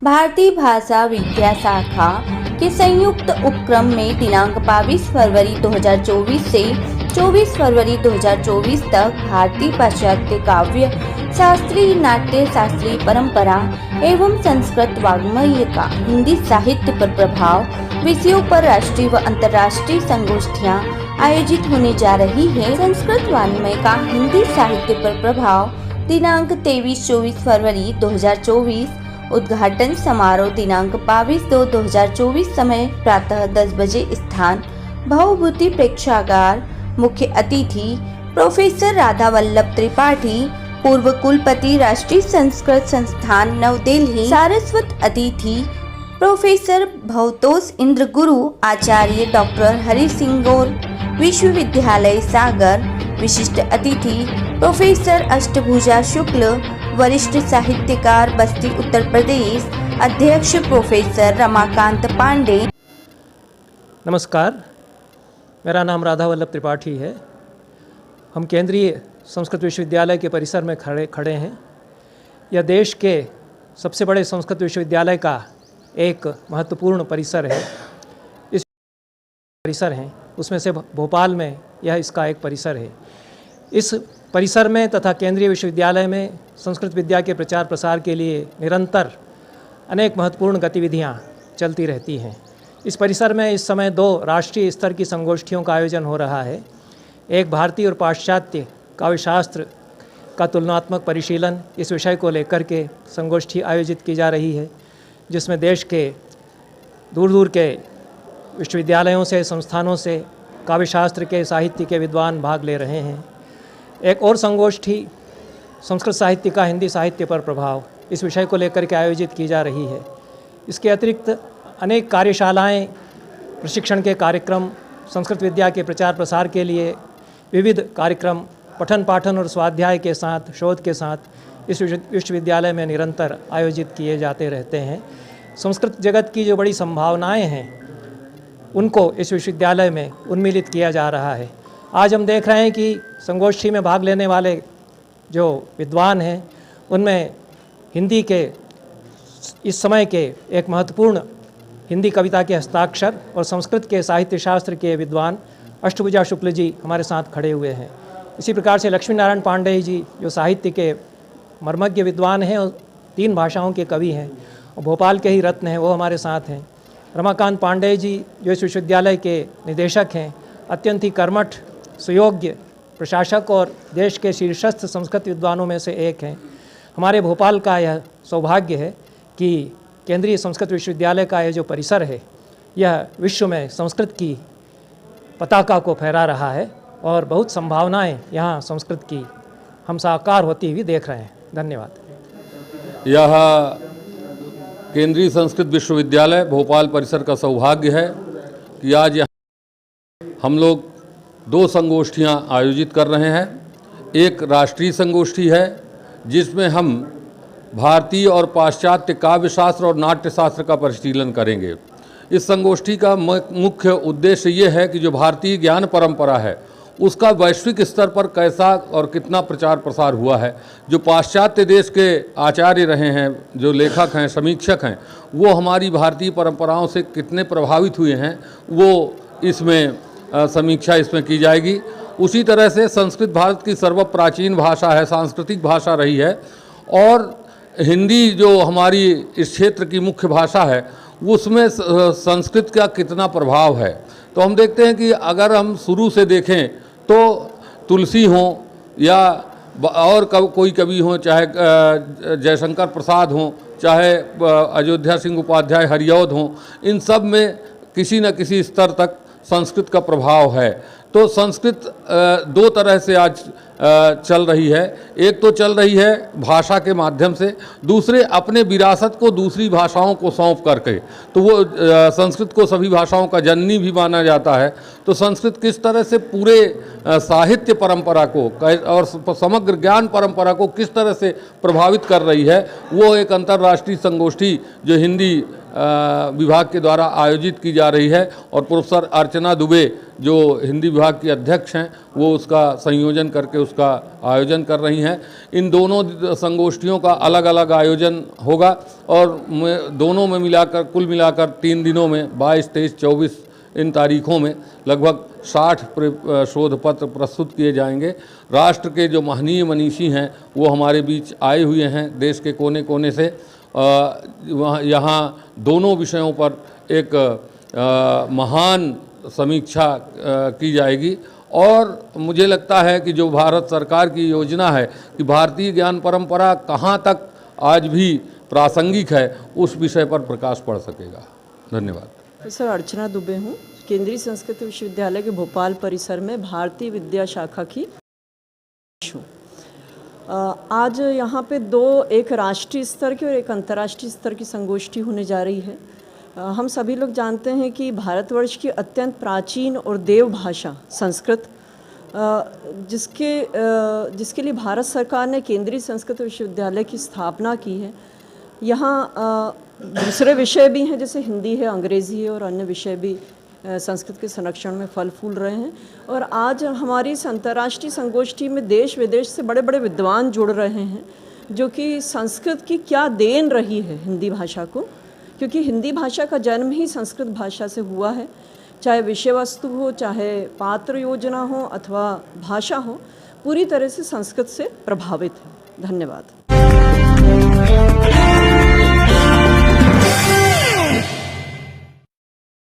भारतीय भाषा विद्या शाखा के संयुक्त उपक्रम में दिनांक 22 फरवरी 2024 से 24 फरवरी 2024 तक भारतीय पाश्चात्य काव्य शास्त्रीय, नाट्य शास्त्रीय परंपरा एवं संस्कृत वाङ्मय का हिंदी साहित्य पर प्रभाव विषयों पर राष्ट्रीय व अंतर्राष्ट्रीय संगोष्ठियां आयोजित होने जा रही है। संस्कृत वाङ्मय का हिंदी साहित्य पर प्रभाव दिनांक 23-24 फरवरी 2024, उद्घाटन समारोह दिनांक 22/2/2024, समय प्रातः 10 बजे, स्थान भवभूति प्रेक्षागार। मुख्य अतिथि प्रोफेसर राधा वल्लभ त्रिपाठी, पूर्व कुलपति राष्ट्रीय संस्कृत संस्थान नवदिल्ली। सारस्वत अतिथि प्रोफेसर भवतोष इंद्र गुरु, आचार्य डॉक्टर हरि सिंह गौर, विश्वविद्यालय सागर। विशिष्ट अतिथि प्रोफेसर अष्टभुजा शुक्ल, वरिष्ठ साहित्यकार, बस्ती उत्तर प्रदेश। अध्यक्ष प्रोफेसर रमाकांत पांडे। नमस्कार, मेरा नाम राधा वल्लभ त्रिपाठी है। हम केंद्रीय संस्कृत विश्वविद्यालय के परिसर में खड़े हैं। यह देश के सबसे बड़े संस्कृत विश्वविद्यालय का एक महत्वपूर्ण परिसर है। इस परिसर हैं उसमें से भोपाल में यह इसका एक परिसर है। इस परिसर में तथा केंद्रीय विश्वविद्यालय में संस्कृत विद्या के प्रचार प्रसार के लिए निरंतर अनेक महत्वपूर्ण गतिविधियां चलती रहती हैं। इस परिसर में इस समय 2 राष्ट्रीय स्तर की संगोष्ठियों का आयोजन हो रहा है। एक भारतीय और पाश्चात्य काव्यशास्त्र का तुलनात्मक परिशीलन, इस विषय को लेकर के संगोष्ठी आयोजित की जा रही है, जिसमें देश के दूर दूर के विश्वविद्यालयों से, संस्थानों से काव्यशास्त्र के, साहित्य के विद्वान भाग ले रहे हैं। एक और संगोष्ठी संस्कृत साहित्य का हिंदी साहित्य पर प्रभाव, इस विषय को लेकर के आयोजित की जा रही है। इसके अतिरिक्त अनेक कार्यशालाएं, प्रशिक्षण के कार्यक्रम, संस्कृत विद्या के प्रचार प्रसार के लिए विविध कार्यक्रम पठन पाठन और स्वाध्याय के साथ, शोध के साथ इस विश्वविद्यालय में निरंतर आयोजित किए जाते रहते हैं। संस्कृत जगत की जो बड़ी संभावनाएं हैं उनको इस विश्वविद्यालय में उन्मीलित किया जा रहा है। आज हम देख रहे हैं कि संगोष्ठी में भाग लेने वाले जो विद्वान हैं उनमें हिंदी के इस समय के एक महत्वपूर्ण हिंदी कविता के हस्ताक्षर और संस्कृत के साहित्य शास्त्र के विद्वान अष्टभुजा शुक्ल जी हमारे साथ खड़े हुए हैं। इसी प्रकार से लक्ष्मी नारायण पांडे जी जो साहित्य के मर्मज्ञ विद्वान हैं और 3 भाषाओं के कवि हैं और भोपाल के ही रत्न हैं, वो हमारे साथ हैं। रमाकांत पांडे जी जो इस विश्वविद्यालय के निदेशक हैं, अत्यंत ही कर्मठ, सुयोग्य प्रशासक और देश के शीर्षस्थ संस्कृत विद्वानों में से एक हैं। हमारे भोपाल का यह सौभाग्य है कि केंद्रीय संस्कृत विश्वविद्यालय का यह जो परिसर है यह विश्व में संस्कृत की पताका को फहरा रहा है और बहुत संभावनाएं यहाँ संस्कृत की हम साकार होती हुई देख रहे हैं। धन्यवाद। यह केंद्रीय संस्कृत विश्वविद्यालय भोपाल परिसर का सौभाग्य है कि आज यहाँ हम लोग 2 संगोष्ठियाँ आयोजित कर रहे हैं। एक राष्ट्रीय संगोष्ठी है जिसमें हम भारतीय और पाश्चात्य काव्यशास्त्र और नाट्य शास्त्र का परिशीलन करेंगे। इस संगोष्ठी का मुख्य उद्देश्य ये है कि जो भारतीय ज्ञान परंपरा है उसका वैश्विक स्तर पर कैसा और कितना प्रचार प्रसार हुआ है। जो पाश्चात्य देश के आचार्य रहे हैं, जो लेखक हैं, समीक्षक हैं, वो हमारी भारतीय परंपराओं से कितने प्रभावित हुए हैं, वो इसमें समीक्षा इसमें की जाएगी। उसी तरह से संस्कृत भारत की सर्वप्राचीन भाषा है, सांस्कृतिक भाषा रही है और हिंदी जो हमारी इस क्षेत्र की मुख्य भाषा है उसमें संस्कृत का कितना प्रभाव है। तो हम देखते हैं कि अगर हम शुरू से देखें तो तुलसी हों या और कोई कवि हों, चाहे जयशंकर प्रसाद हों, चाहे अयोध्या सिंह उपाध्याय हरिऔध हों, इन सब में किसी न किसी स्तर तक संस्कृत का प्रभाव है। तो संस्कृत 2 तरह से आज चल रही है। एक तो चल रही है भाषा के माध्यम से, दूसरे अपने विरासत को दूसरी भाषाओं को सौंप करके। तो वो संस्कृत को सभी भाषाओं का जननी भी माना जाता है। तो संस्कृत किस तरह से पूरे साहित्य परंपरा को और समग्र ज्ञान परंपरा को किस तरह से प्रभावित कर रही है, वो एक अंतर्राष्ट्रीय संगोष्ठी जो हिंदी विभाग के द्वारा आयोजित की जा रही है और प्रोफेसर अर्चना दुबे जो हिंदी विभाग की अध्यक्ष हैं वो उसका संयोजन करके उसका आयोजन कर रही हैं। इन दोनों संगोष्ठियों का अलग अलग आयोजन होगा और दोनों में मिलाकर कुल मिलाकर 3 दिनों में 22, 23, 24 इन तारीखों में लगभग 60 शोध पत्र प्रस्तुत किए जाएंगे। राष्ट्र के जो महनीय मनीषी हैं वो हमारे बीच आए हुए हैं देश के कोने कोने से। यहाँ दोनों विषयों पर एक महान समीक्षा की जाएगी और मुझे लगता है कि जो भारत सरकार की योजना है कि भारतीय ज्ञान परंपरा कहाँ तक आज भी प्रासंगिक है, उस विषय पर प्रकाश पड़ सकेगा। धन्यवाद। सर, अर्चना दुबे हूँ, केंद्रीय संस्कृत विश्वविद्यालय के भोपाल परिसर में भारतीय विद्या शाखा की हूँ। आज यहाँ पे एक राष्ट्रीय स्तर की और एक अंतर्राष्ट्रीय स्तर की संगोष्ठी होने जा रही है। हम सभी लोग जानते हैं कि भारतवर्ष की अत्यंत प्राचीन और देव भाषा संस्कृत, जिसके लिए भारत सरकार ने केंद्रीय संस्कृत विश्वविद्यालय की स्थापना की है। यहाँ दूसरे विषय भी हैं, जैसे हिंदी है, अंग्रेज़ी है और अन्य विषय भी संस्कृत के संरक्षण में फल फूल रहे हैं। और आज हमारी इस अंतर्राष्ट्रीय संगोष्ठी में देश विदेश से बड़े बड़े विद्वान जुड़ रहे हैं, जो कि संस्कृत की क्या देन रही है हिंदी भाषा को, क्योंकि हिंदी भाषा का जन्म ही संस्कृत भाषा से हुआ है। चाहे विषय वस्तु हो, चाहे पात्र योजना हो अथवा भाषा हो, पूरी तरह से संस्कृत से प्रभावित है। धन्यवाद।